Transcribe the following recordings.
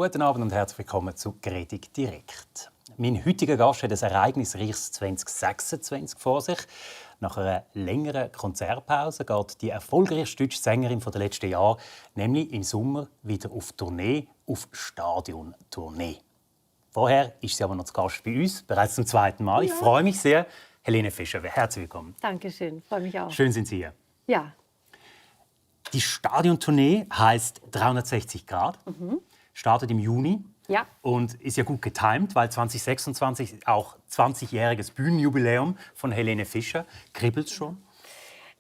Guten Abend und herzlich willkommen zu Gredig direkt. Mein heutiger Gast hat ein ereignisreiches 2026 vor sich. Nach einer längeren Konzertpause geht die erfolgreichste deutsche Sängerin der letzten Jahre nämlich im Sommer wieder auf Tournee, auf Stadiontournee. Vorher ist sie aber noch zu Gast bei uns, bereits zum zweiten Mal. Ich freue mich sehr. Helene Fischer, herzlich willkommen. Dankeschön, freue mich auch. Schön sind Sie hier. Ja. Die Stadiontournee heißt 360 Grad. Startet im Juni. Ja. Und ist ja gut getimt, weil 2026 auch 20-jähriges Bühnenjubiläum von Helene Fischer. Kribbelt es schon?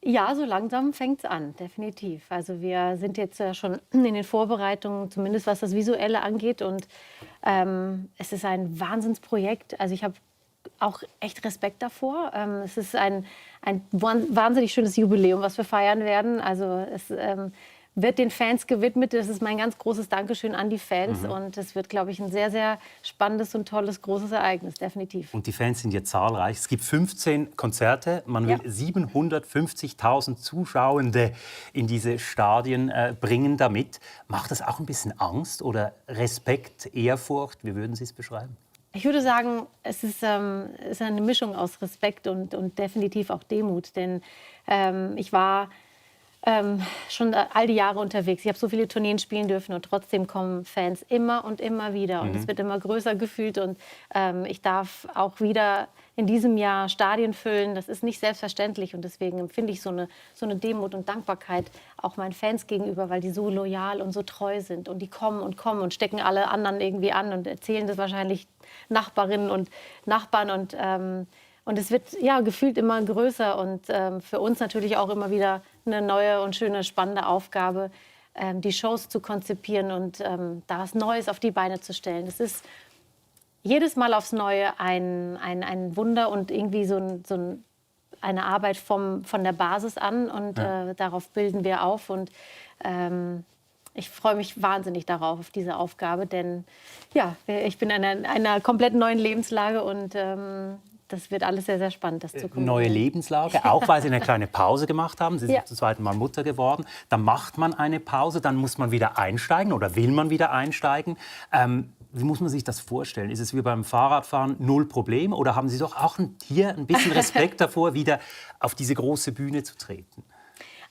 Ja, so langsam fängt es an, definitiv. Also wir sind jetzt schon in den Vorbereitungen, zumindest was das Visuelle angeht. Und es ist ein Wahnsinnsprojekt. Also ich habe auch echt Respekt davor. Es ist ein wahnsinnig schönes Jubiläum, was wir feiern werden. Also es wird den Fans gewidmet. Das ist mein ganz großes Dankeschön an die Fans. Und es wird, glaube ich, ein sehr, sehr spannendes und tolles, großes Ereignis, definitiv. Und die Fans sind ja zahlreich. Es gibt 15 Konzerte. Man will 750.000 Zuschauende in diese Stadien bringen damit. Macht das auch ein bisschen Angst oder Respekt, Ehrfurcht? Wie würden Sie es beschreiben? Ich würde sagen, es ist eine Mischung aus Respekt und definitiv auch Demut. Denn ich war schon all die Jahre unterwegs. Ich habe so viele Tourneen spielen dürfen und trotzdem kommen Fans immer und immer wieder. Und es wird immer größer gefühlt. Und ich darf auch wieder in diesem Jahr Stadien füllen. Das ist nicht selbstverständlich. Und deswegen empfinde ich so eine Demut und Dankbarkeit auch meinen Fans gegenüber, weil die so loyal und so treu sind. Und die kommen und stecken alle anderen irgendwie an und erzählen das wahrscheinlich Nachbarinnen und Nachbarn. Und es wird gefühlt immer größer und für uns natürlich auch immer wieder eine neue und schöne, spannende Aufgabe, die Shows zu konzipieren und da was Neues auf die Beine zu stellen. Es ist jedes Mal aufs Neue ein Wunder und irgendwie eine Arbeit von der Basis an und darauf bilden wir auf. Und ich freue mich wahnsinnig darauf, auf diese Aufgabe, denn ich bin in einer komplett neuen Lebenslage und das wird alles sehr, sehr spannend, das zu gucken. Neue Lebenslage, auch weil Sie eine kleine Pause gemacht haben. Sie sind zum zweiten Mal Mutter geworden. Dann macht man eine Pause, dann muss man wieder einsteigen oder will man wieder einsteigen. Wie muss man sich das vorstellen? Ist es wie beim Fahrradfahren 0 Problem? Oder haben Sie doch auch hier ein bisschen Respekt davor, wieder auf diese große Bühne zu treten?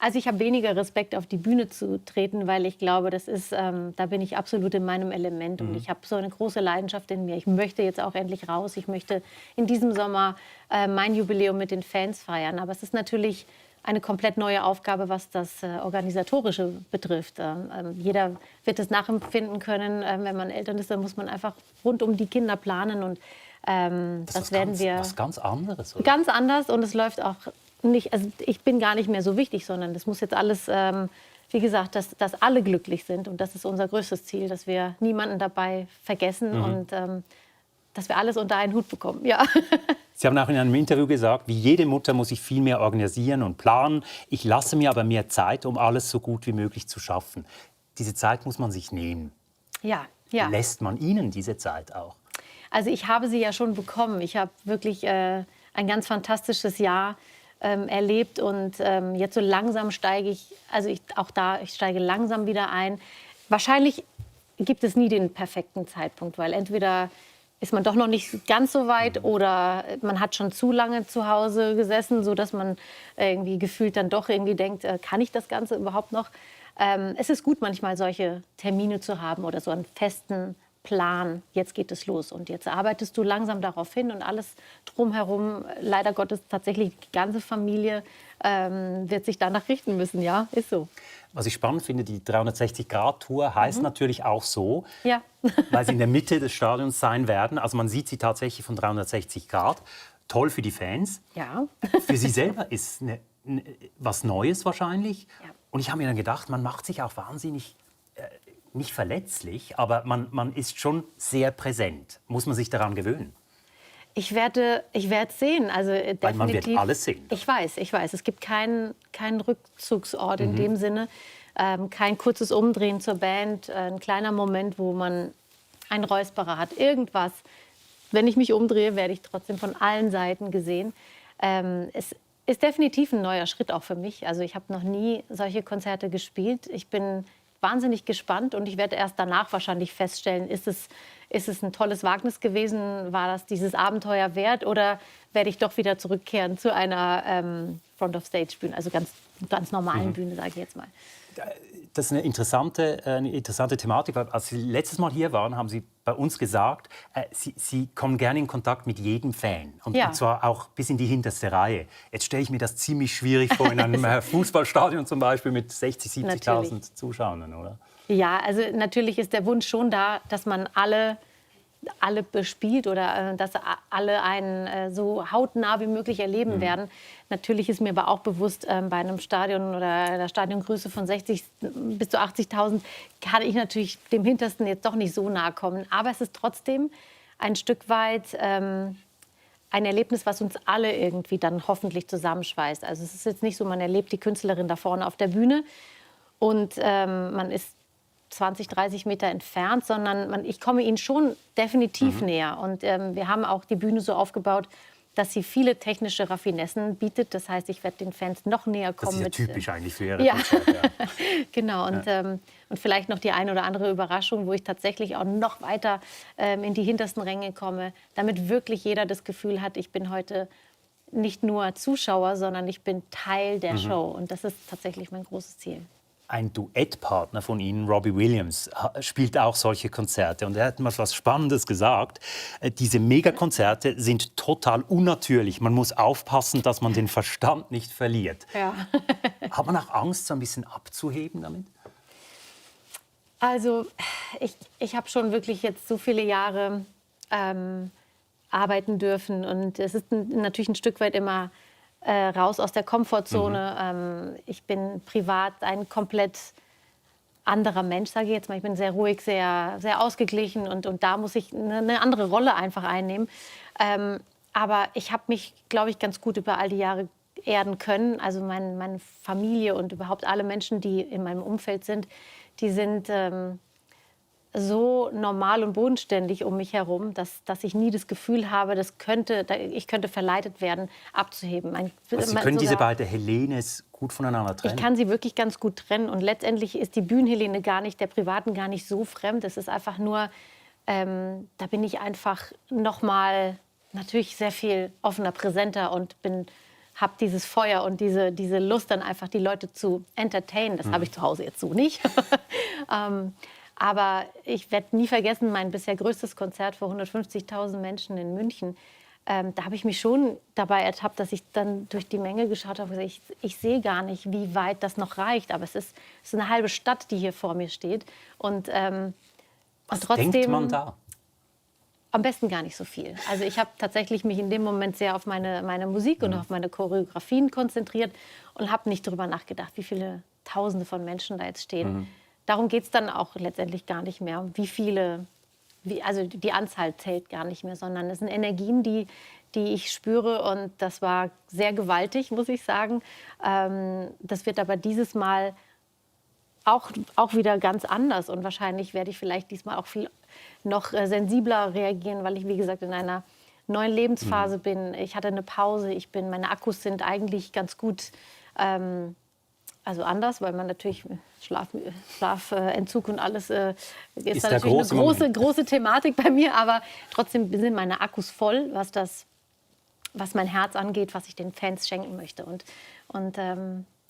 Also ich habe weniger Respekt, auf die Bühne zu treten, weil ich glaube, da bin ich absolut in meinem Element. Und ich habe so eine große Leidenschaft in mir. Ich möchte jetzt auch endlich raus. Ich möchte in diesem Sommer mein Jubiläum mit den Fans feiern. Aber es ist natürlich eine komplett neue Aufgabe, was das Organisatorische betrifft. Jeder wird es nachempfinden können. Wenn man Eltern ist, dann muss man einfach rund um die Kinder planen. Und das werden wir... Was ganz anderes, oder? Ganz anders und es läuft auch nicht, also ich bin gar nicht mehr so wichtig, sondern das muss jetzt alles, wie gesagt, dass alle glücklich sind. Und das ist unser größtes Ziel, dass wir niemanden dabei vergessen und dass wir alles unter einen Hut bekommen. Ja. Sie haben auch in einem Interview gesagt, wie jede Mutter muss ich viel mehr organisieren und planen. Ich lasse mir aber mehr Zeit, um alles so gut wie möglich zu schaffen. Diese Zeit muss man sich nehmen. Ja. Lässt man Ihnen diese Zeit auch? Also ich habe sie ja schon bekommen. Ich habe wirklich ein ganz fantastisches Jahr erlebt und jetzt so langsam steige ich, ich steige langsam wieder ein. Wahrscheinlich gibt es nie den perfekten Zeitpunkt, weil entweder ist man doch noch nicht ganz so weit oder man hat schon zu lange zu Hause gesessen, sodass man irgendwie gefühlt dann doch irgendwie denkt, kann ich das Ganze überhaupt noch? Es ist gut, manchmal solche Termine zu haben oder so einen festen Plan, jetzt geht es los und jetzt arbeitest du langsam darauf hin und alles drumherum, leider Gottes tatsächlich die ganze Familie wird sich danach richten müssen, ja, ist so. Was ich spannend finde, die 360-Grad-Tour heißt natürlich auch so, ja. weil sie in der Mitte des Stadions sein werden. Also man sieht sie tatsächlich von 360 Grad. Toll für die Fans. Ja. Für sie selber ist was Neues wahrscheinlich. Ja. Und ich habe mir dann gedacht, man macht sich auch wahnsinnig... nicht verletzlich, aber man ist schon sehr präsent. Muss man sich daran gewöhnen? Ich werde sehen. Also definitiv. Weil man wird alles sehen. Ich weiß. Es gibt keinen Rückzugsort in dem Sinne. Kein kurzes Umdrehen zur Band, ein kleiner Moment, wo man einen Räusperer hat. Irgendwas. Wenn ich mich umdrehe, werde ich trotzdem von allen Seiten gesehen. Es ist definitiv ein neuer Schritt auch für mich. Also ich habe noch nie solche Konzerte gespielt. Ich bin wahnsinnig gespannt und ich werde erst danach wahrscheinlich feststellen, ist es ein tolles Wagnis gewesen, war das dieses Abenteuer wert oder werde ich doch wieder zurückkehren zu einer Front-of-Stage-Bühne, also ganz normalen Bühne, sage ich jetzt mal. Das ist eine interessante Thematik. Als Sie letztes Mal hier waren, haben Sie bei uns gesagt, Sie kommen gerne in Kontakt mit jedem Fan. Und zwar auch bis in die hinterste Reihe. Jetzt stelle ich mir das ziemlich schwierig vor in einem Fußballstadion zum Beispiel mit 60.000, 70.000 Zuschauern, oder? Ja, also natürlich ist der Wunsch schon da, dass man alle bespielt oder dass alle einen so hautnah wie möglich erleben werden. Natürlich ist mir aber auch bewusst, bei einem Stadion oder der Stadiongröße von 60 bis zu 80.000 kann ich natürlich dem Hintersten jetzt doch nicht so nahe kommen. Aber es ist trotzdem ein Stück weit ein Erlebnis, was uns alle irgendwie dann hoffentlich zusammenschweißt. Also es ist jetzt nicht so, man erlebt die Künstlerin da vorne auf der Bühne und man ist 20, 30 Meter entfernt, sondern ich komme ihnen schon definitiv näher. Und wir haben auch die Bühne so aufgebaut, dass sie viele technische Raffinessen bietet. Das heißt, ich werde den Fans noch näher kommen. Das ist ja typisch eigentlich für Ihre Konzerte. Ja. Genau. Und vielleicht noch die eine oder andere Überraschung, wo ich tatsächlich auch noch weiter in die hintersten Ränge komme, damit wirklich jeder das Gefühl hat, ich bin heute nicht nur Zuschauer, sondern ich bin Teil der Show. Und das ist tatsächlich mein großes Ziel. Ein Duettpartner von Ihnen, Robbie Williams, spielt auch solche Konzerte. Und er hat mal was Spannendes gesagt. Diese Megakonzerte sind total unnatürlich. Man muss aufpassen, dass man den Verstand nicht verliert. Ja. Hat man auch Angst, so ein bisschen abzuheben damit? Also ich habe schon wirklich jetzt so viele Jahre arbeiten dürfen. Und es ist natürlich ein Stück weit immer raus aus der Komfortzone. Ich bin privat ein komplett anderer Mensch, sage ich jetzt mal. Ich bin sehr ruhig, sehr, sehr ausgeglichen und da muss ich eine andere Rolle einfach einnehmen. Aber ich habe mich, glaube ich, ganz gut über all die Jahre erden können. Also meine Familie und überhaupt alle Menschen, die in meinem Umfeld sind, die sind so normal und bodenständig um mich herum, dass ich nie das Gefühl habe, ich könnte verleitet werden, abzuheben. Also Sie können diese beiden Helenes gut voneinander trennen? Ich kann sie wirklich ganz gut trennen. Und letztendlich ist die Bühnenhelene der privaten gar nicht so fremd. Es ist einfach nur, da bin ich einfach noch mal natürlich sehr viel offener, präsenter und habe dieses Feuer und diese Lust, dann einfach die Leute zu entertainen. Das habe ich zu Hause jetzt so nicht. Aber ich werde nie vergessen, mein bisher größtes Konzert vor 150.000 Menschen in München. Da habe ich mich schon dabei ertappt, dass ich dann durch die Menge geschaut habe und gesagt, ich sehe gar nicht, wie weit das noch reicht. Aber es ist eine halbe Stadt, die hier vor mir steht. Und trotzdem denkt man da? Am besten gar nicht so viel. Also ich habe tatsächlich mich in dem Moment sehr auf meine Musik und auf meine Choreografien konzentriert und habe nicht darüber nachgedacht, wie viele Tausende von Menschen da jetzt stehen. Darum geht es dann auch letztendlich gar nicht mehr, also die Anzahl zählt gar nicht mehr, sondern es sind Energien, die ich spüre und das war sehr gewaltig, muss ich sagen. Das wird aber dieses Mal auch wieder ganz anders und wahrscheinlich werde ich vielleicht diesmal auch viel noch sensibler reagieren, weil ich, wie gesagt, in einer neuen Lebensphase bin. Ich hatte eine Pause, meine Akkus sind eigentlich ganz gut, also anders, weil man natürlich Schlafentzug und alles ist natürlich eine große Thematik bei mir, aber trotzdem sind meine Akkus voll, was mein Herz angeht, was ich den Fans schenken möchte. Und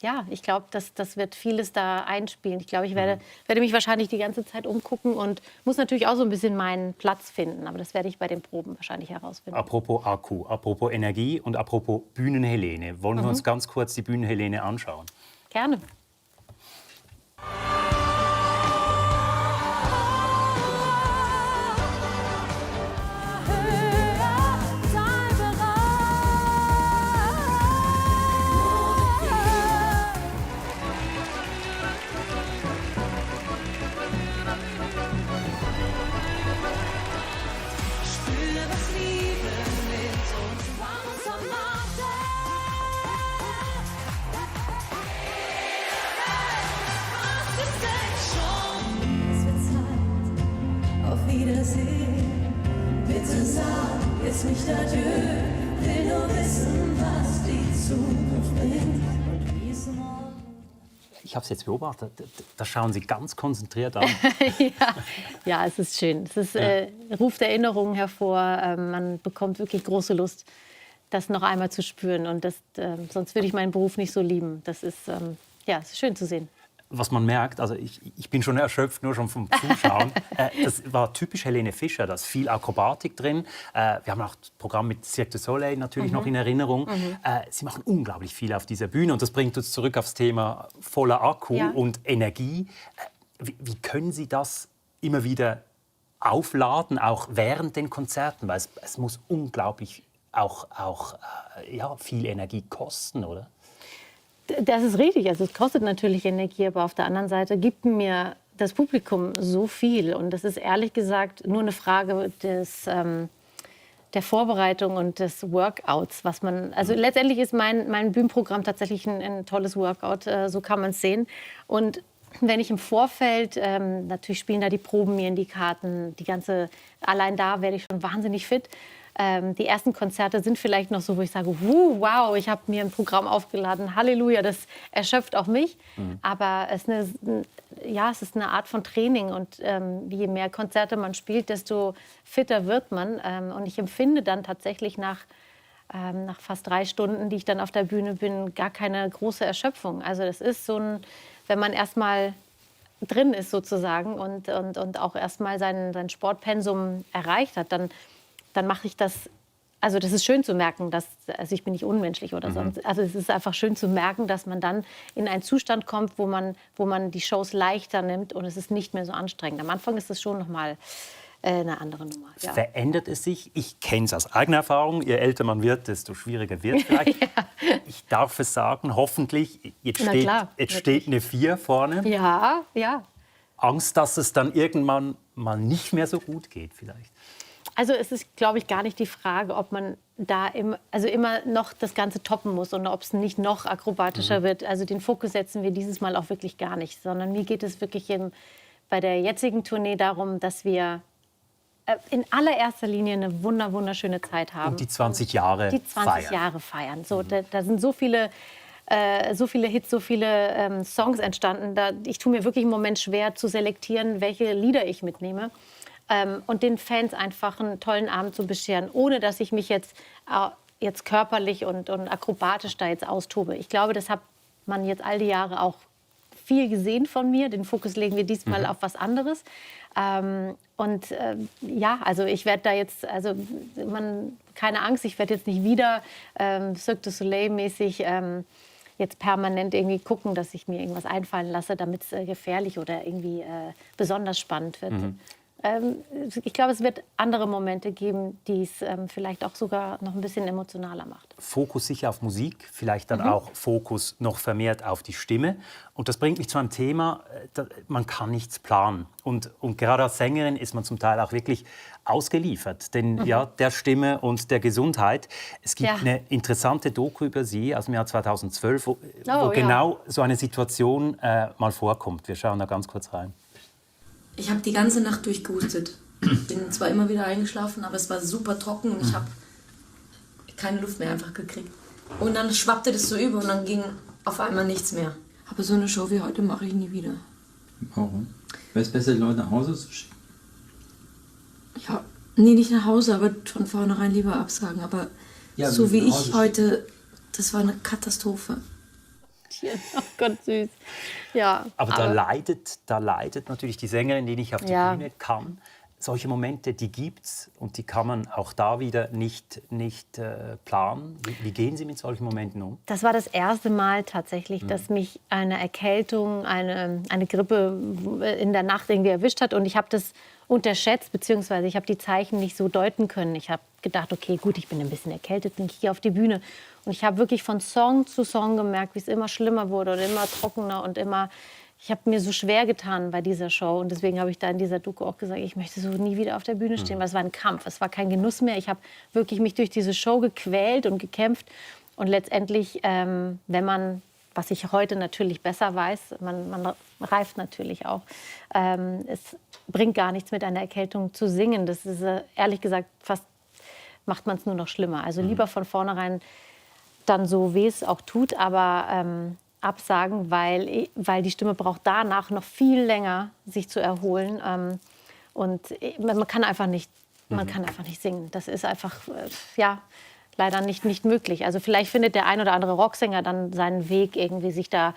ja, ich glaube, das wird vieles da einspielen. Ich glaube, ich werde mich wahrscheinlich die ganze Zeit umgucken und muss natürlich auch so ein bisschen meinen Platz finden. Aber das werde ich bei den Proben wahrscheinlich herausfinden. Apropos Akku, apropos Energie und apropos Bühnenhelene. Wollen wir uns ganz kurz die Bühnenhelene anschauen? Gerne. Bitte sag jetzt nicht adieu, will nur wissen, was die Zukunft bringt und wie es morgen. ich habe es jetzt beobachtet, da schauen Sie ganz konzentriert an. Ja, es ist schön. Es ist, ruft Erinnerungen hervor. Man bekommt wirklich große Lust, das noch einmal zu spüren. Und sonst würde ich meinen Beruf nicht so lieben. Das ist, es ist schön zu sehen. Was man merkt, also ich bin schon erschöpft, nur schon vom Zuschauen. Das war typisch Helene Fischer, da ist viel Akrobatik drin. Wir haben auch das Programm mit Cirque du Soleil natürlich noch in Erinnerung. Sie machen unglaublich viel auf dieser Bühne und das bringt uns zurück aufs Thema voller Akku und Energie. Wie können Sie das immer wieder aufladen, auch während den Konzerten? Weil es muss unglaublich auch viel Energie kosten, oder? Das ist richtig. Also es kostet natürlich Energie, aber auf der anderen Seite gibt mir das Publikum so viel. Und das ist ehrlich gesagt nur eine Frage der Vorbereitung und des Workouts. Also letztendlich ist mein Bühnenprogramm tatsächlich ein tolles Workout, so kann man es sehen. Und wenn ich im Vorfeld, natürlich spielen da die Proben mir in die Karten, allein da werde ich schon wahnsinnig fit. Die ersten Konzerte sind vielleicht noch so, wo ich sage, wow, ich habe mir ein Programm aufgeladen, Halleluja, das erschöpft auch mich. Aber es ist eine Art von Training und je mehr Konzerte man spielt, desto fitter wird man. Und ich empfinde dann tatsächlich nach fast 3 Stunden, die ich dann auf der Bühne bin, gar keine große Erschöpfung. Also das ist wenn man erstmal drin ist sozusagen und auch erstmal sein Sportpensum erreicht hat, dann mache ich das. Also das ist schön zu merken, ich bin nicht unmenschlich oder sonst. Also es ist einfach schön zu merken, dass man dann in einen Zustand kommt, wo man die Shows leichter nimmt und es ist nicht mehr so anstrengend. Am Anfang ist es schon noch mal eine andere Nummer. Ja. Verändert es sich? Ich kenne es aus eigener Erfahrung. Je älter man wird, desto schwieriger wird es vielleicht. Ich darf es sagen, hoffentlich. Jetzt steht eine 4 vorne. Ja. Angst, dass es dann irgendwann mal nicht mehr so gut geht vielleicht. Also es ist, glaube ich, gar nicht die Frage, ob man da immer noch das Ganze toppen muss und ob es nicht noch akrobatischer wird. Also den Fokus setzen wir dieses Mal auch wirklich gar nicht, sondern mir geht es wirklich bei der jetzigen Tournee darum, dass wir in allererster Linie eine wunderschöne Zeit haben. Und die 20 Jahre feiern. So, da sind so viele Hits, so viele Songs entstanden. Ich tue mir wirklich im Moment schwer zu selektieren, welche Lieder ich mitnehme. Und den Fans einfach einen tollen Abend zu bescheren, ohne dass ich mich jetzt körperlich und akrobatisch da jetzt austobe. Ich glaube, das hat man jetzt all die Jahre auch viel gesehen von mir. Den Fokus legen wir diesmal auf was anderes. Also ich werde da jetzt, keine Angst, ich werde jetzt nicht wieder Cirque du Soleil-mäßig jetzt permanent irgendwie gucken, dass ich mir irgendwas einfallen lasse, damit es gefährlich oder irgendwie besonders spannend wird. Ich glaube, es wird andere Momente geben, die es vielleicht auch sogar noch ein bisschen emotionaler macht. Fokus sicher auf Musik, vielleicht dann auch Fokus noch vermehrt auf die Stimme. Und das bringt mich zu einem Thema, man kann nichts planen. Und gerade als Sängerin ist man zum Teil auch wirklich ausgeliefert, der Stimme und der Gesundheit. Es gibt eine interessante Doku über Sie aus dem Jahr 2012, wo genau so eine Situation mal vorkommt. Wir schauen da ganz kurz rein. Ich habe die ganze Nacht durchgehustet. Bin zwar immer wieder eingeschlafen, aber es war super trocken und ich habe keine Luft mehr einfach gekriegt. Und dann schwappte das so über und dann ging auf einmal nichts mehr. Aber so eine Show wie heute mache ich nie wieder. Warum? Wäre es besser, die Leute nach Hause zu schicken? Ja, nee, nicht nach Hause, aber von vornherein lieber absagen. Aber so wie ich heute, das war eine Katastrophe. Oh Gott, süß. Ja, aber da leidet natürlich die Sängerin, die nicht auf die Bühne kann. Solche Momente, die gibt's und die kann man auch da wieder nicht planen. Wie gehen Sie mit solchen Momenten um? Das war das erste Mal tatsächlich, dass mich eine Erkältung, eine Grippe in der Nacht irgendwie erwischt hat. Und ich habe das unterschätzt, beziehungsweise ich habe die Zeichen nicht so deuten können. Ich habe gedacht, okay, gut, ich bin ein bisschen erkältet und ich gehe auf die Bühne. Und ich habe wirklich von Song zu Song gemerkt, wie es immer schlimmer wurde und immer trockener und ich habe mir so schwer getan bei dieser Show. Und deswegen habe ich da in dieser Doku auch gesagt, ich möchte so nie wieder auf der Bühne stehen, weil es war ein Kampf, es war kein Genuss mehr. Ich habe wirklich mich durch diese Show gequält und gekämpft. Und letztendlich, was ich heute natürlich besser weiß, man reift natürlich auch, es bringt gar nichts mit einer Erkältung zu singen. Das ist, ehrlich gesagt, fast macht man es nur noch schlimmer. Also lieber von vornherein dann so, wie es auch tut, aber absagen, weil die Stimme braucht danach noch viel länger, sich zu erholen. Und man kann einfach nicht singen. Das ist einfach, leider nicht möglich. Also vielleicht findet der ein oder andere Rocksänger dann seinen Weg, irgendwie sich da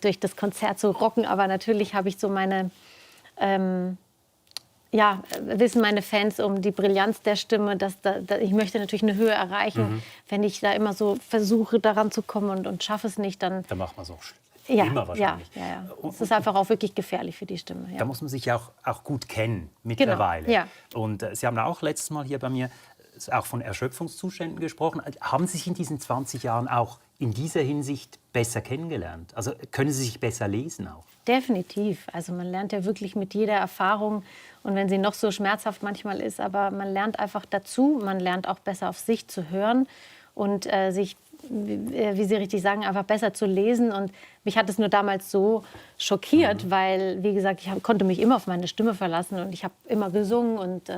durch das Konzert zu rocken. Aber natürlich habe ich so meine, wissen meine Fans um die Brillanz der Stimme, dass ich möchte natürlich eine Höhe erreichen. Wenn ich da immer so versuche, daran zu kommen und schaffe es nicht, dann... Da macht man so Ja, immer wahrscheinlich. ja. Es ist einfach auch wirklich gefährlich für die Stimme. Ja. Da muss man sich auch gut kennen mittlerweile. Genau, ja. Und Sie haben auch letztes Mal hier bei mir auch von Erschöpfungszuständen gesprochen. Haben Sie sich in diesen 20 Jahren auch in dieser Hinsicht besser kennengelernt? Also können Sie sich besser lesen auch? Definitiv. Also man lernt ja wirklich mit jeder Erfahrung, und wenn sie noch so schmerzhaft manchmal ist, aber man lernt einfach dazu. Man lernt auch besser auf sich zu hören und sich, wie Sie richtig sagen, einfach besser zu lesen. Und mich hat es nur damals so schockiert, weil, wie gesagt, ich konnte mich immer auf meine Stimme verlassen und ich habe immer gesungen und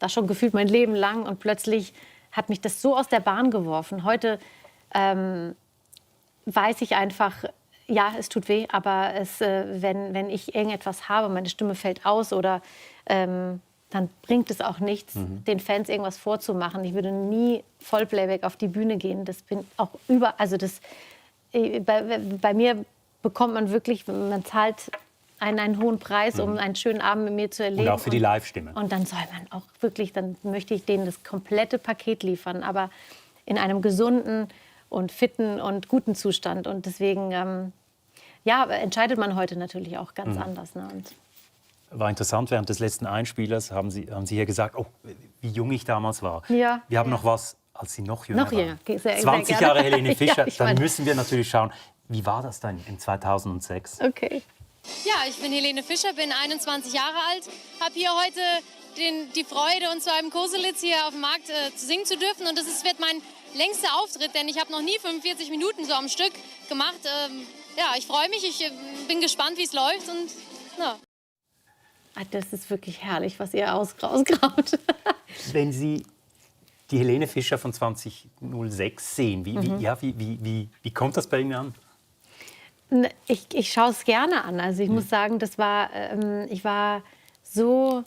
das schon gefühlt mein Leben lang. Und plötzlich hat mich das so aus der Bahn geworfen. Heute weiß ich einfach, ja, es tut weh, aber wenn ich irgendetwas habe, meine Stimme fällt aus oder dann bringt es auch nichts, den Fans irgendwas vorzumachen. Ich würde nie Vollplayback auf die Bühne gehen. Das bin auch bei mir bekommt man wirklich, man zahlt einen hohen Preis, um einen schönen Abend mit mir zu erleben. Und auch für die Live-Stimme. Und dann soll man auch wirklich, dann möchte ich denen das komplette Paket liefern, aber in einem gesunden und fitten und guten Zustand. Und deswegen, entscheidet man heute natürlich auch ganz anders. Ne? Und war interessant, während des letzten Einspielers haben Sie hier gesagt, oh, wie jung ich damals war. Ja, wir haben ja. noch was, als Sie noch jünger Noch jünger. waren. Sehr 20 gerne. Jahre Helene Fischer, Ja, ich dann meine- müssen wir natürlich schauen, wie war das dann in 2006? Okay. Ja, ich bin Helene Fischer, bin 21 Jahre alt, habe hier heute die Freude, und zwar im Koselitz hier auf dem Markt singen zu dürfen. Und das wird mein längster Auftritt, denn ich habe noch nie 45 Minuten so am Stück gemacht. Ich freue mich, ich bin gespannt, wie es läuft. Und, ja. Das ist wirklich herrlich, was ihr rausgraut. Wenn Sie die Helene Fischer von 2006 sehen, wie kommt das bei Ihnen an? Ich schaue es gerne an. Also ich muss sagen, ich war so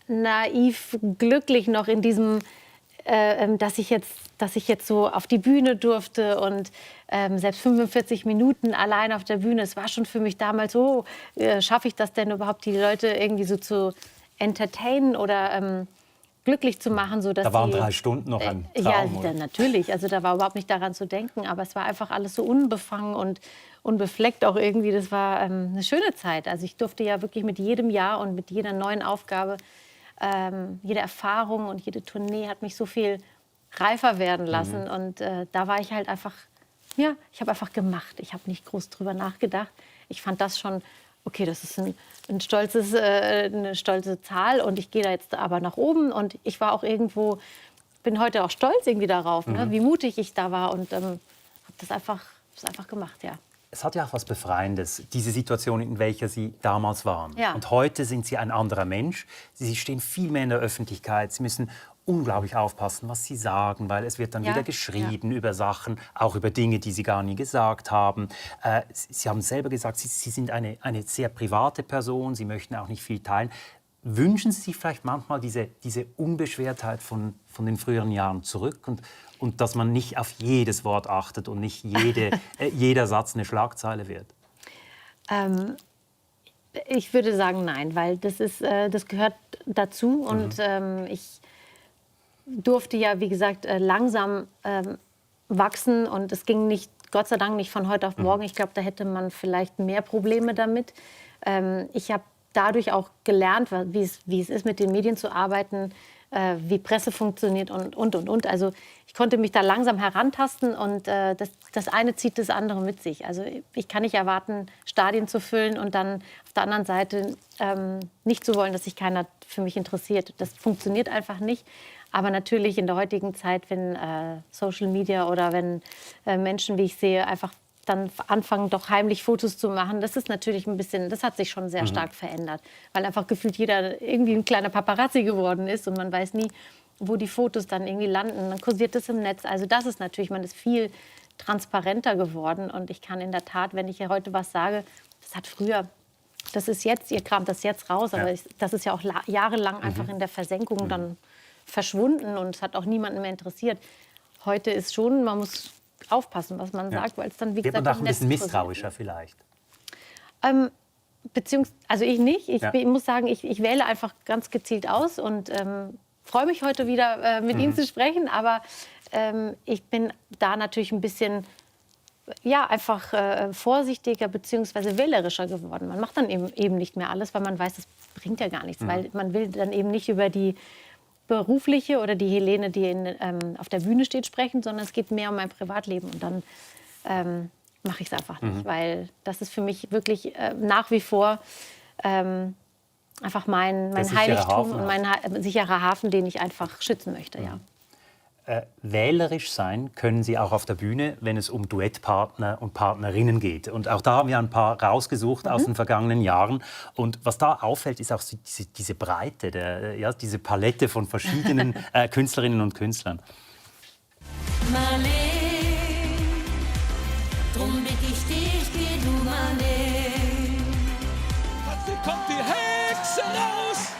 naiv glücklich noch in diesem, dass ich jetzt so auf die Bühne durfte und selbst 45 Minuten allein auf der Bühne. Es war schon für mich damals so, schaffe ich das denn überhaupt, die Leute irgendwie so zu entertainen oder glücklich zu machen, so dass Da waren sie, 3 Stunden noch ein Traum. ja, oder? natürlich. Also da war überhaupt nicht daran zu denken, aber es war einfach alles so unbefangen und unbefleckt auch irgendwie. Das war eine schöne Zeit. Also ich durfte ja wirklich mit jedem Jahr und mit jeder neuen Aufgabe, jede Erfahrung und jede Tournee hat mich so viel reifer werden lassen. Und da war ich halt einfach, ja, ich habe einfach gemacht. Ich habe nicht groß drüber nachgedacht. Ich fand das schon, okay, das ist eine stolze Zahl und ich gehe da jetzt aber nach oben. Und ich war auch irgendwo, bin heute auch stolz irgendwie darauf, ne, wie mutig ich da war und habe das einfach gemacht, ja. Es hat ja auch was Befreiendes, diese Situation, in welcher Sie damals waren. Ja. Und heute sind Sie ein anderer Mensch. Sie stehen viel mehr in der Öffentlichkeit. Sie müssen unglaublich aufpassen, was Sie sagen, weil es wird dann Ja, wieder geschrieben über Sachen, auch über Dinge, die Sie gar nie gesagt haben. Sie haben selber gesagt, Sie sind eine sehr private Person. Sie möchten auch nicht viel teilen. Wünschen Sie sich vielleicht manchmal diese Unbeschwertheit von den früheren Jahren zurück und dass man nicht auf jedes Wort achtet und nicht jeder Satz eine Schlagzeile wird? Ich würde sagen, nein, weil das gehört dazu. Und ich durfte ja, wie gesagt, langsam wachsen. Und es ging nicht, Gott sei Dank, nicht von heute auf morgen. Ich glaube, da hätte man vielleicht mehr Probleme damit. Ich habe dadurch auch gelernt, wie es ist, mit den Medien zu arbeiten, wie Presse funktioniert und. Also ich konnte mich da langsam herantasten und das eine zieht das andere mit sich. Also ich kann nicht erwarten, Stadien zu füllen und dann auf der anderen Seite nicht zu wollen, dass sich keiner für mich interessiert. Das funktioniert einfach nicht. Aber natürlich in der heutigen Zeit, wenn Social Media oder wenn Menschen, wie ich sehe, einfach dann anfangen, doch heimlich Fotos zu machen, das ist natürlich ein bisschen, das hat sich schon sehr stark verändert. Weil einfach gefühlt jeder irgendwie ein kleiner Paparazzi geworden ist und man weiß nie, wo die Fotos dann irgendwie landen. Dann kursiert das im Netz. Also das ist natürlich, man ist viel transparenter geworden. Und ich kann in der Tat, wenn ich hier heute was sage, das hat früher, das ist jetzt, ihr kramt das jetzt raus, aber das ist ja auch jahrelang einfach in der Versenkung dann verschwunden und es hat auch niemanden mehr interessiert. Heute ist schon, man muss aufpassen, was man sagt, weil es dann, wie Wird gesagt, man auch ein im Netz bisschen kursiert. misstrauischer vielleicht? Also ich nicht. Ich muss sagen, ich wähle einfach ganz gezielt aus und freue mich heute wieder mit Ihnen zu sprechen. Aber ich bin da natürlich ein bisschen einfach vorsichtiger bzw. wählerischer geworden. Man macht dann eben nicht mehr alles, weil man weiß, das bringt ja gar nichts. Weil man will dann eben nicht über die berufliche oder die Helene, die auf der Bühne steht, sprechen, sondern es geht mehr um mein Privatleben. Und dann mache ich es einfach nicht, weil das ist für mich wirklich nach wie vor einfach mein sichere Heiligtum Hafen, und mein sicherer Hafen, den ich einfach schützen möchte. Ja. Wählerisch sein können Sie auch auf der Bühne, wenn es um Duettpartner und Partnerinnen geht. Und auch da haben wir ein paar rausgesucht aus den vergangenen Jahren. Und was da auffällt, ist auch so diese Breite, diese Palette von verschiedenen Künstlerinnen und Künstlern. Marleen, drum bitt ich dich, geh du Marleen. Plötzlich kommt die Hexe raus,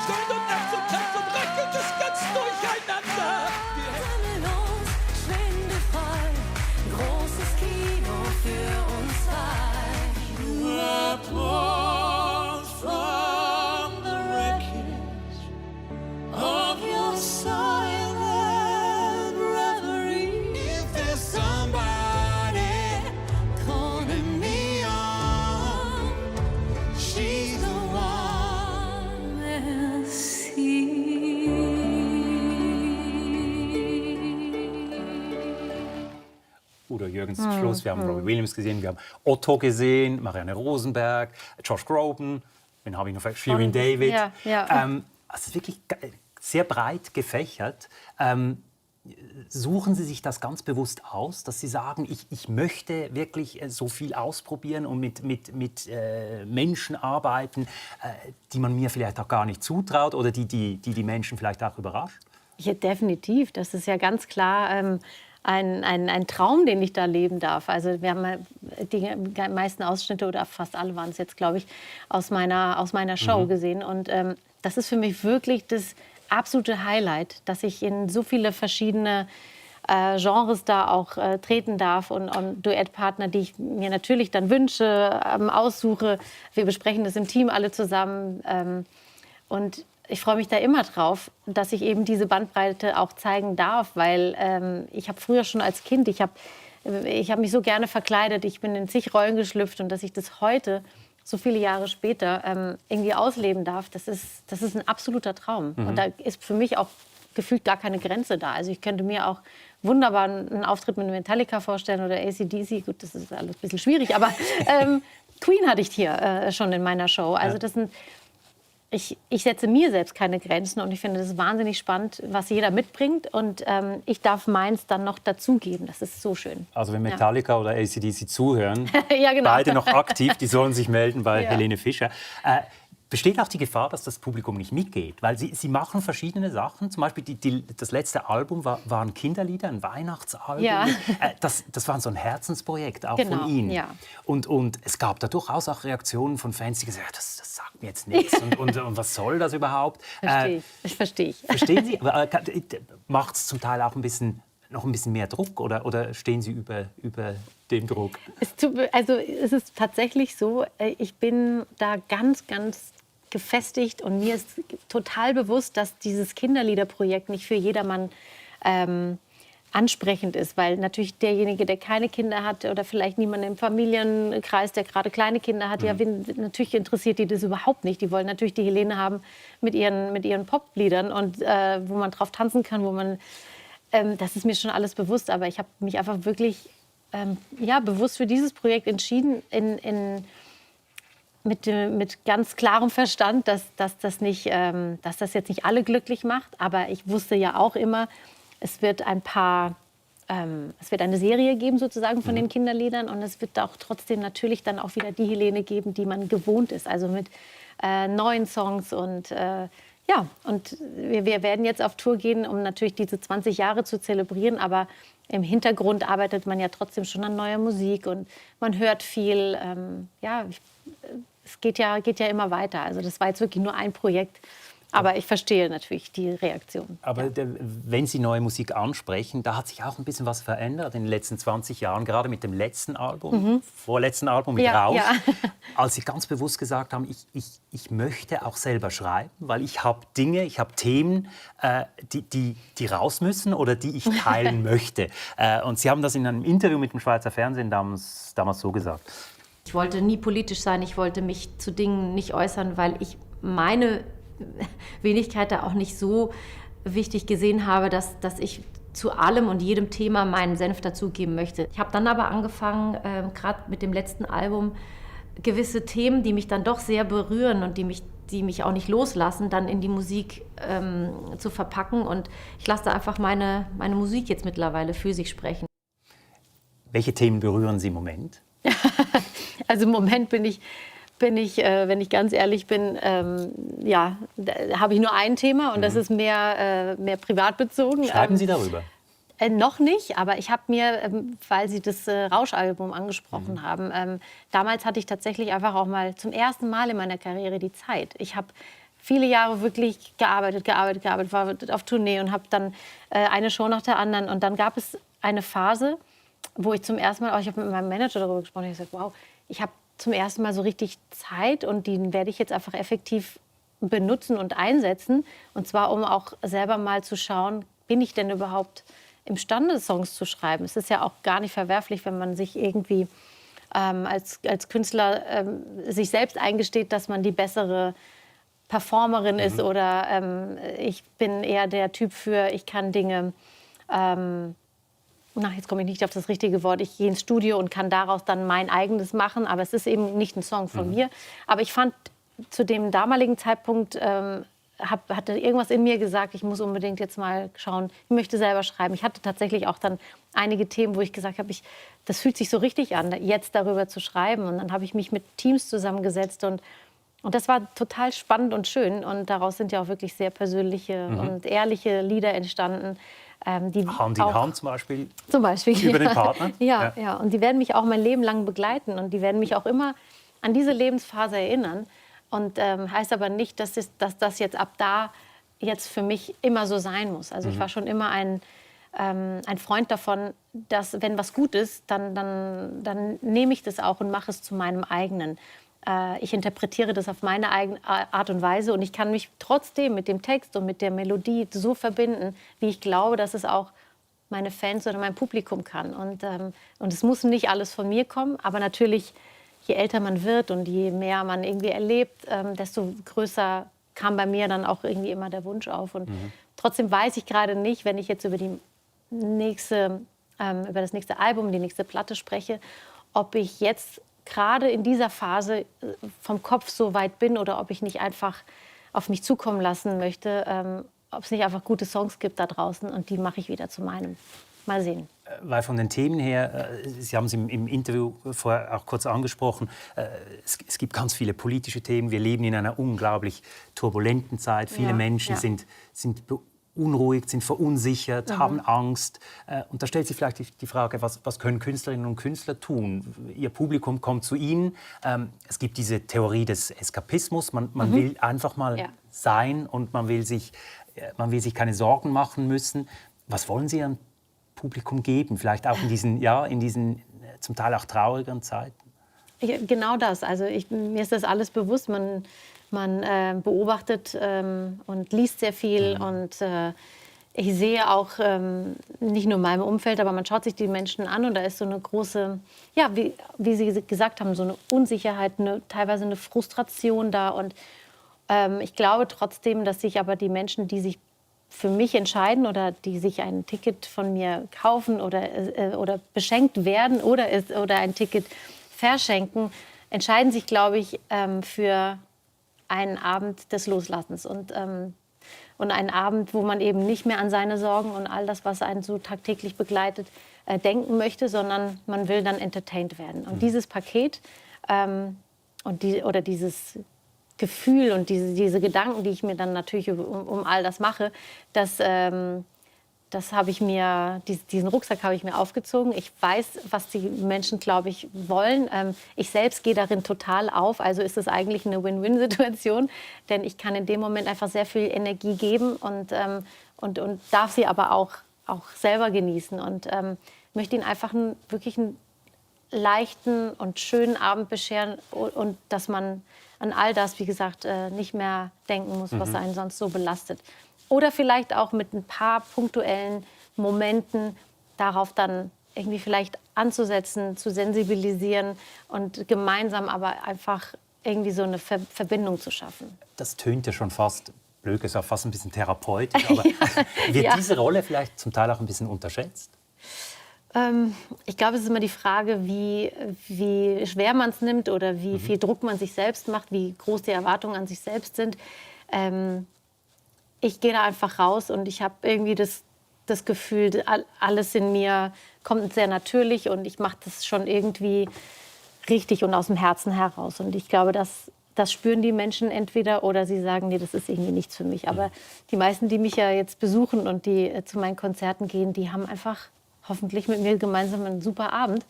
Stund und Nacht und Tag und rückelt es ganz durcheinander. Sammel uns, schwindefrei, großes Kino für uns zwei. Applause from the wreckage of your silent reverie. If there's somebody calling me on, she's the one we'll see. Udo Jürgens zum Schluss, wir haben Robbie Williams gesehen, wir haben Otto gesehen, Marianne Rosenberg, Josh Groban, wen habe ich noch? Shirin David. Ja. Also es ist wirklich sehr breit gefächert. Suchen Sie sich das ganz bewusst aus, dass Sie sagen, ich möchte wirklich so viel ausprobieren und mit Menschen arbeiten, die man mir vielleicht auch gar nicht zutraut oder die Menschen vielleicht auch überrascht? Ja, definitiv. Das ist ja ganz klar ein Traum, den ich da leben darf. Also wir haben die meisten Ausschnitte oder fast alle waren es jetzt, glaube ich, aus meiner Show gesehen. Und das ist für mich wirklich das absolute Highlight, dass ich in so viele verschiedene Genres da auch treten darf und Duettpartner, die ich mir natürlich dann wünsche, aussuche. Wir besprechen das im Team alle zusammen. Und ich freue mich da immer drauf, dass ich eben diese Bandbreite auch zeigen darf, weil ich habe früher schon als Kind, ich habe mich so gerne verkleidet, ich bin in zig Rollen geschlüpft und dass ich das heute, so viele Jahre später, irgendwie ausleben darf, das ist ein absoluter Traum. Und da ist für mich auch gefühlt gar keine Grenze da. Also ich könnte mir auch wunderbar einen Auftritt mit Metallica vorstellen oder AC/DC, gut, das ist alles ein bisschen schwierig, aber Queen hatte ich hier schon in meiner Show. Also das sind... Ich setze mir selbst keine Grenzen und ich finde es wahnsinnig spannend, was jeder mitbringt und ich darf meins dann noch dazugeben. Das ist so schön. Also wenn Metallica oder AC/DC zuhören, Ja, genau. beide noch aktiv, die sollen sich melden bei Ja. Helene Fischer. Besteht auch die Gefahr, dass das Publikum nicht mitgeht? Weil sie machen verschiedene Sachen. Zum Beispiel das letzte Album waren Kinderlieder, ein Weihnachtsalbum. Ja. Das war so ein Herzensprojekt auch Genau, von Ihnen. ja. Und es gab da durchaus auch Reaktionen von Fans, die gesagt haben, das sagt mir jetzt nichts. Und was soll das überhaupt? Verstehe ich. Verstehen Sie? Aber macht es zum Teil auch noch ein bisschen mehr Druck oder stehen Sie über dem Druck? Es ist tatsächlich so, ich bin da ganz, ganz gefestigt und mir ist total bewusst, dass dieses Kinderliederprojekt nicht für jedermann ansprechend ist, weil natürlich derjenige, der keine Kinder hat oder vielleicht niemand im Familienkreis, der gerade kleine Kinder hat, natürlich interessiert die das überhaupt nicht. Die wollen natürlich die Helene haben mit ihren Popliedern und wo man drauf tanzen kann, wo man das ist mir schon alles bewusst, aber ich habe mich einfach wirklich bewusst für dieses Projekt entschieden, mit ganz klarem Verstand, dass das jetzt nicht alle glücklich macht. Aber ich wusste ja auch immer, es wird eine Serie geben sozusagen von den Kinderliedern und es wird auch trotzdem natürlich dann auch wieder die Helene geben, die man gewohnt ist. Also mit neuen Songs und ja, und wir werden jetzt auf Tour gehen, um natürlich diese 20 Jahre zu zelebrieren, aber im Hintergrund arbeitet man ja trotzdem schon an neuer Musik und man hört viel. Es geht ja immer weiter. Also das war jetzt wirklich nur ein Projekt. Aber ich verstehe natürlich die Reaktion. Aber wenn Sie neue Musik ansprechen, da hat sich auch ein bisschen was verändert in den letzten 20 Jahren, gerade mit dem letzten Album, vorletzten Album mit Rausch. Ja. Als Sie ganz bewusst gesagt haben, ich möchte auch selber schreiben, weil ich habe Dinge, ich habe Themen, die raus müssen oder die ich teilen möchte. Und Sie haben das in einem Interview mit dem Schweizer Fernsehen damals so gesagt. Ich wollte nie politisch sein, ich wollte mich zu Dingen nicht äußern, weil ich meine Wenigkeit da auch nicht so wichtig gesehen habe, dass ich zu allem und jedem Thema meinen Senf dazugeben möchte. Ich habe dann aber angefangen, gerade mit dem letzten Album, gewisse Themen, die mich dann doch sehr berühren und die mich auch nicht loslassen, dann in die Musik zu verpacken. Und ich lasse da einfach meine Musik jetzt mittlerweile für sich sprechen. Welche Themen berühren Sie im Moment? Also im Moment bin ich, wenn ich ganz ehrlich bin, da habe ich nur ein Thema und das ist mehr privat bezogen. Schreiben Sie darüber? Noch nicht, aber ich habe mir, weil Sie das Rauschalbum angesprochen haben, damals hatte ich tatsächlich einfach auch mal zum ersten Mal in meiner Karriere die Zeit. Ich habe viele Jahre wirklich gearbeitet, war auf Tournee und habe dann eine Show nach der anderen. Und dann gab es eine Phase, wo ich zum ersten Mal, ich habe mit meinem Manager darüber gesprochen, ich habe gesagt, wow, ich habe zum ersten Mal so richtig Zeit und die werde ich jetzt einfach effektiv benutzen und einsetzen. Und zwar, um auch selber mal zu schauen, bin ich denn überhaupt imstande, Songs zu schreiben? Es ist ja auch gar nicht verwerflich, wenn man sich irgendwie als Künstler sich selbst eingesteht, dass man die bessere Performerin ist oder ich bin eher der Typ für, ich kann Dinge... jetzt komme ich nicht auf das richtige Wort. Ich gehe ins Studio und kann daraus dann mein eigenes machen. Aber es ist eben nicht ein Song von mir. Aber ich fand, zu dem damaligen Zeitpunkt hatte irgendwas in mir gesagt, ich muss unbedingt jetzt mal schauen, ich möchte selber schreiben. Ich hatte tatsächlich auch dann einige Themen, wo ich gesagt habe, das fühlt sich so richtig an, jetzt darüber zu schreiben. Und dann habe ich mich mit Teams zusammengesetzt und das war total spannend und schön. Und daraus sind ja auch wirklich sehr persönliche und ehrliche Lieder entstanden. Die Hand in Hand zum Beispiel über über den Partner. Ja, und die werden mich auch mein Leben lang begleiten und die werden mich auch immer an diese Lebensphase erinnern. Und heißt aber nicht, dass das jetzt ab da jetzt für mich immer so sein muss. Also ich war schon immer ein Freund davon, dass wenn was gut ist, dann nehme ich das auch und mache es zu meinem eigenen. Ich interpretiere das auf meine eigene Art und Weise und ich kann mich trotzdem mit dem Text und mit der Melodie so verbinden, wie ich glaube, dass es auch meine Fans oder mein Publikum kann. Und es muss nicht alles von mir kommen, aber natürlich, je älter man wird und je mehr man irgendwie erlebt, desto größer kam bei mir dann auch irgendwie immer der Wunsch auf. Und trotzdem weiß ich gerade nicht, wenn ich jetzt über das nächste Album, die nächste Platte spreche, ob ich jetzt gerade in dieser Phase vom Kopf so weit bin oder ob ich nicht einfach auf mich zukommen lassen möchte, ob es nicht einfach gute Songs gibt da draußen und die mache ich wieder zu meinem. Mal sehen. Weil von den Themen her, Sie haben es im Interview vorher auch kurz angesprochen, es gibt ganz viele politische Themen. Wir leben in einer unglaublich turbulenten Zeit. Viele Menschen sind beunruhigt, sind verunsichert, haben Angst. Und da stellt sich vielleicht die Frage, was können Künstlerinnen und Künstler tun? Ihr Publikum kommt zu Ihnen. Es gibt diese Theorie des Eskapismus. Man will einfach mal sein und man will sich keine Sorgen machen müssen. Was wollen Sie Ihrem Publikum geben? Vielleicht auch in diesen zum Teil auch traurigen Zeiten? Genau das. Also mir ist das alles bewusst. Man beobachtet und liest sehr viel und ich sehe auch nicht nur in meinem Umfeld, aber man schaut sich die Menschen an und da ist so eine große, wie Sie gesagt haben, so eine Unsicherheit, teilweise eine Frustration da und ich glaube trotzdem, dass sich aber die Menschen, die sich für mich entscheiden oder die sich ein Ticket von mir kaufen oder beschenkt werden oder ein Ticket verschenken, entscheiden sich, glaube ich, für einen Abend des Loslassens und einen Abend, wo man eben nicht mehr an seine Sorgen und all das, was einen so tagtäglich begleitet, denken möchte, sondern man will dann entertained werden. Und dieses Paket Gefühl und diese Gedanken, die ich mir dann natürlich um all das mache, das habe ich mir, diesen Rucksack habe ich mir aufgezogen. Ich weiß, was die Menschen, glaube ich, wollen. Ich selbst gehe darin total auf. Also ist es eigentlich eine Win-Win-Situation, denn ich kann in dem Moment einfach sehr viel Energie geben und darf sie aber auch selber genießen. Und möchte ihnen einfach wirklich einen leichten und schönen Abend bescheren und dass man an all das, wie gesagt, nicht mehr denken muss, was einen sonst so belastet. Oder vielleicht auch mit ein paar punktuellen Momenten darauf dann irgendwie vielleicht anzusetzen, zu sensibilisieren und gemeinsam aber einfach irgendwie so eine Verbindung zu schaffen. Das tönt ja schon fast, blöd gesagt, fast ein bisschen therapeutisch. Aber wird Ja. diese Rolle vielleicht zum Teil auch ein bisschen unterschätzt? Ich glaube, es ist immer die Frage, wie schwer man es nimmt oder wie viel Druck man sich selbst macht, wie groß die Erwartungen an sich selbst sind. Ich gehe da einfach raus und ich habe irgendwie das Gefühl, alles in mir kommt sehr natürlich und ich mache das schon irgendwie richtig und aus dem Herzen heraus. Und ich glaube, das spüren die Menschen entweder oder sie sagen, nee, das ist irgendwie nichts für mich. Aber die meisten, die mich ja jetzt besuchen und die zu meinen Konzerten gehen, die haben einfach hoffentlich mit mir gemeinsam einen super Abend.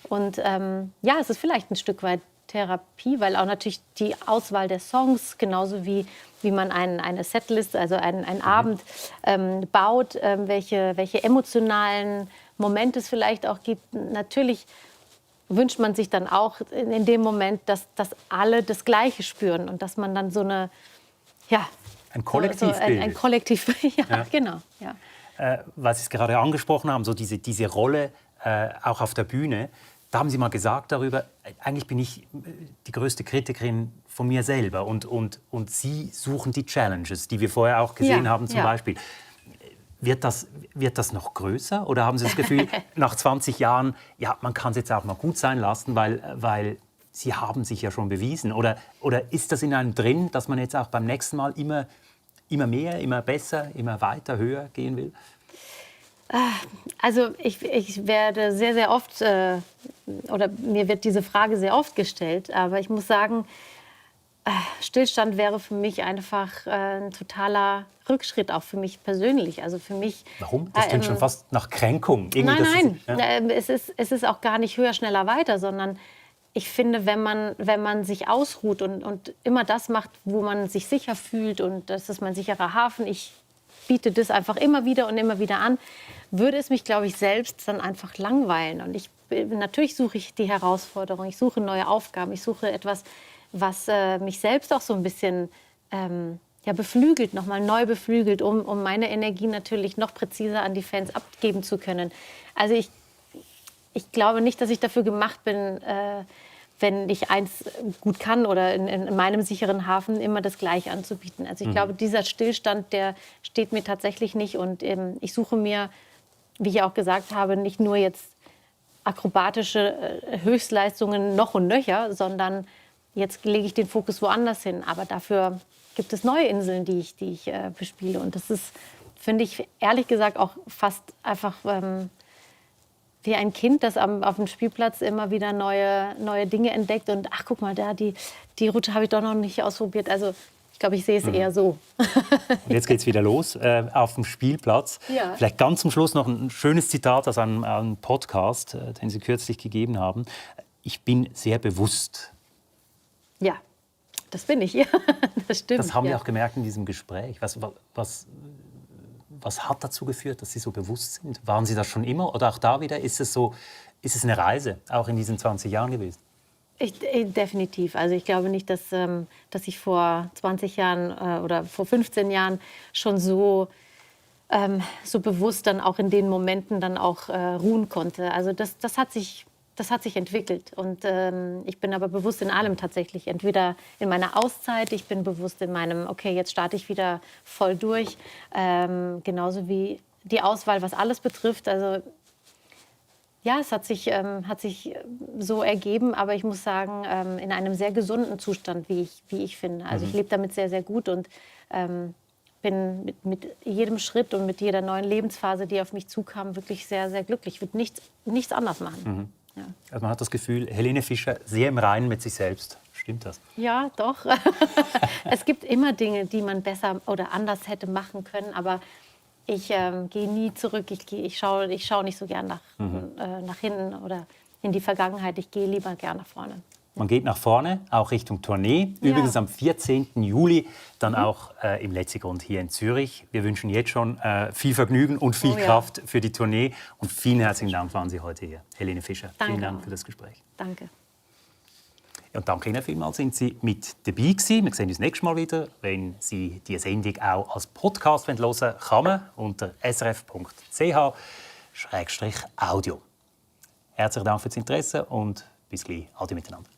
Und ja, es ist vielleicht ein Stück weit Therapie, weil auch natürlich die Auswahl der Songs, genauso wie man eine Setlist, also einen Abend baut, welche emotionalen Momente es vielleicht auch gibt. Natürlich wünscht man sich dann auch in dem Moment, dass alle das Gleiche spüren und dass man dann so eine, ja, Ein Kollektiv bildet. ein Kollektiv, ja, genau, ja. Weil Sie es gerade angesprochen haben, so diese Rolle auch auf der Bühne. Da haben Sie mal gesagt darüber, eigentlich bin ich die größte Kritikerin von mir selber. Und Sie suchen die Challenges, die wir vorher auch gesehen haben zum Beispiel. Wird das noch größer? Oder haben Sie das Gefühl, nach 20 Jahren, ja, man kann es jetzt auch mal gut sein lassen, weil Sie haben sich ja schon bewiesen? Oder ist das in einem drin, dass man jetzt auch beim nächsten Mal immer mehr, immer besser, immer weiter, höher gehen will? Also ich werde sehr, sehr oft, oder mir wird diese Frage sehr oft gestellt, aber ich muss sagen, Stillstand wäre für mich einfach ein totaler Rückschritt, auch für mich persönlich. Also für mich. Warum? Das klingt schon fast nach Kränkung. Irgendwie, Nein. Es ist auch gar nicht höher, schneller, weiter, sondern ich finde, wenn man sich ausruht und immer das macht, wo man sich sicher fühlt und das ist mein sicherer Hafen, ich biete das einfach immer wieder an, würde es mich, glaube ich, selbst dann einfach langweilen. Und natürlich suche ich die Herausforderung, ich suche neue Aufgaben, ich suche etwas, was mich selbst auch so ein bisschen beflügelt, nochmal neu beflügelt, um meine Energie natürlich noch präziser an die Fans abgeben zu können. Also ich glaube nicht, dass ich dafür gemacht bin, wenn ich eins gut kann oder in meinem sicheren Hafen immer das Gleiche anzubieten. Also ich glaube, dieser Stillstand, der steht mir tatsächlich nicht. Und ich suche mir, wie ich auch gesagt habe, nicht nur jetzt akrobatische Höchstleistungen noch und nöcher, sondern jetzt lege ich den Fokus woanders hin. Aber dafür gibt es neue Inseln, die ich bespiele. Und das ist, finde ich, ehrlich gesagt auch fast einfach wie ein Kind, das auf dem Spielplatz immer wieder neue Dinge entdeckt. Und ach, guck mal, die Route habe ich doch noch nicht ausprobiert. Also ich glaube, ich sehe es eher so. Und jetzt geht es wieder los auf dem Spielplatz. Ja. Vielleicht ganz zum Schluss noch ein schönes Zitat aus einem Podcast, den Sie kürzlich gegeben haben. Ich bin sehr bewusst. Ja, das bin ich. Ja, das stimmt. Das haben wir auch gemerkt in diesem Gespräch. Was hat dazu geführt, dass Sie so bewusst sind? Waren Sie das schon immer? Oder auch da wieder, ist es eine Reise, auch in diesen 20 Jahren gewesen? Definitiv. Also ich glaube nicht, dass ich vor 20 Jahren oder vor 15 Jahren schon so bewusst dann auch in den Momenten dann auch ruhen konnte. Also das hat sich entwickelt. Und ich bin aber bewusst in allem tatsächlich. Entweder in meiner Auszeit, ich bin bewusst in meinem, okay, jetzt starte ich wieder voll durch. Genauso wie die Auswahl, was alles betrifft. Also ja, es hat sich so ergeben, aber ich muss sagen, in einem sehr gesunden Zustand, wie ich finde. Also ich lebe damit sehr, sehr gut und bin mit jedem Schritt und mit jeder neuen Lebensphase, die auf mich zukam, wirklich sehr, sehr glücklich. Ich würde nichts anders machen. Ja. Also man hat das Gefühl, Helene Fischer sehr im Reinen mit sich selbst Stimmt das? Ja, doch. Es gibt immer Dinge, die man besser oder anders hätte machen können, aber ich gehe nie zurück. Ich schaue nicht so gern nach hinten oder in die Vergangenheit. Ich gehe lieber gern nach vorne. Man geht nach vorne, auch Richtung Tournee. Übrigens am 14. Juli dann auch im Letzigrund hier in Zürich. Wir wünschen jetzt schon viel Vergnügen und viel Kraft für die Tournee. Und vielen herzlichen Dank waren Sie heute hier, Helene Fischer. Danke Vielen Dank auch. für das Gespräch. Danke. Und danke Ihnen vielmals, sind Sie mit dabei gewesen. Wir sehen uns nächstes Mal wieder. Wenn Sie die Sendung auch als Podcast hören wollen, kann man unter srf.ch/audio. Herzlichen Dank für das Interesse und bis gleich. Ade miteinander.